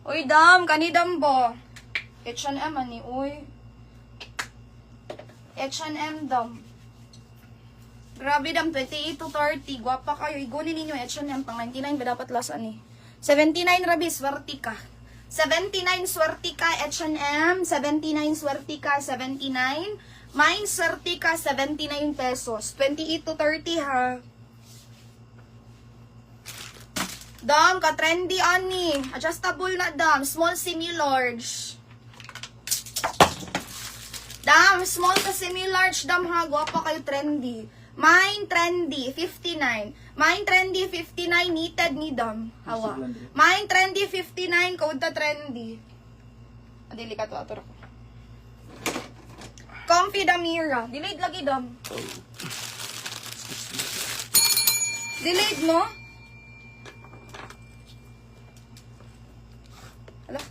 Uy, dam, kanidam ba? H&M ani, uy. H&M dam. Grabe dam, 28 to 30. Gwapa kayo. Igunin ninyo H&M pang 99 ba dapat last ani? 79 rabi, swerte ka. 79 swerte ka H&M. 79 swerte ka 79. Mine swerte ka 79 pesos. 28 to 30 ha. Dam, ka-trendy ani. Adjustable na dam. Small, semi-large. Dam, small to semi-large dam ha. Gwapa kayo trendy. Mine trendy, 59. Mine trendy, 59. Knitted ni dam. Hawa. Mine trendy, 59. Code ta trendy. Adili ka to, atur ako. Comfy damira. Delayed lagi dam. Delayed no? Hello?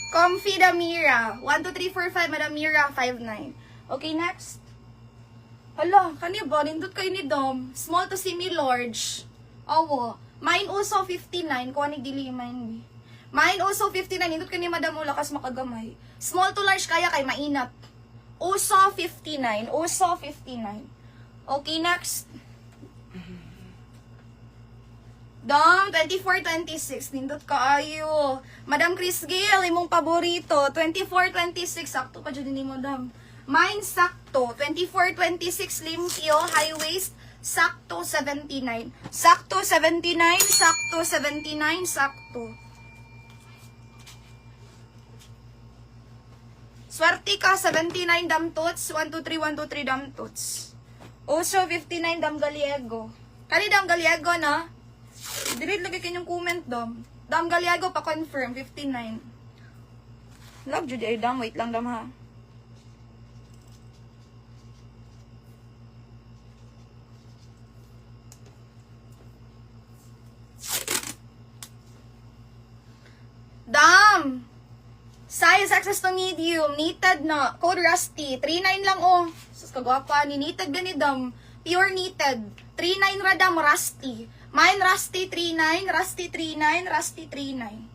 Comfy Damira. 1, 2, 3, 4, 5. Madam Mira, 5, 9. Okay, next. Hala, kani ba? Nindot kayo ni Dom. Small to semi-large. Awo. Mine also 59. Kung anig dili mine. Mine also 59. Nindot kayo ni Madam mo lakas makagamay. Small to large kaya kay mainat. Also 59. Also 59. Okay, next. Dam, 24-26. Nindot ka ayo. Madam Chris Gail, imong paborito. 24-26. Sakto pa dyan ni mo, Dam. Mine, sakto. 24-26, limpyo, high waist. Sakto, 79. Sakto, 79. Sakto, 79. Sakto. Swerte ka, 79, Dam Tots. 1, 2, 3, 1, 2, 3, Dam Tots. Also, 59, Dam Galiego. Kani Dam Galiego, na? Delete lagi kanyang comment, Dam. Dam Galiego pa confirm, 59. Love Judy ay Dam. Wait lang, Dam, ha. Dam! Size access to medium. Knitted na. Code Rusty. 39 lang, oh. Sus, kagwapa ni. Knitted gani, Dam. Pure knitted. 39 ra, Dam. Rusty. Mine Rusty 39, Rusty 39, Rusty 39.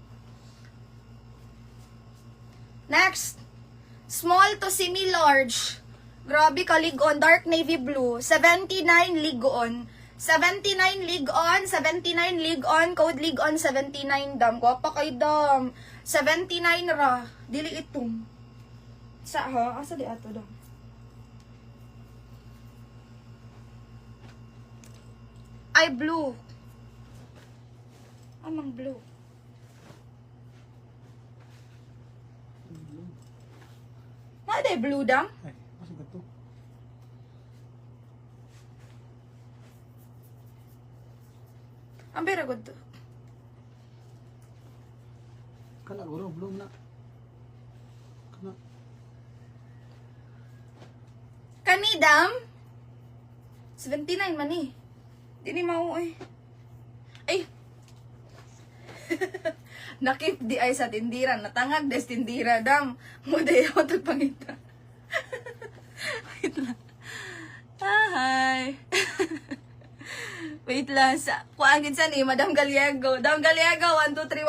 Next. Small to semi-large. Grabe ka, lig-on. Dark navy blue. 79 lig-on. 79 lig-on. 79 lig-on. Code lig-on 79, Dam. Guwapa kay Dam. 79 ra. Dili itong. Sa ha? Asa di ato, Dam? Ay, blue. Amang blue. Nada blue, Dam? Ay, masuk ka to. Ang very good to. Kana guro belum na. Kana. Kani, Dam? 79 man eh. Di ni mao eh. Ay! Nakip di ay sa tindira. Natangag des tindira, Dam. Muday ako tagpangita. Wait lang. Hi! Wait lang. Kuangin sa ni Madam Galiego. Dam Galiego, 1, 2, 3, 1.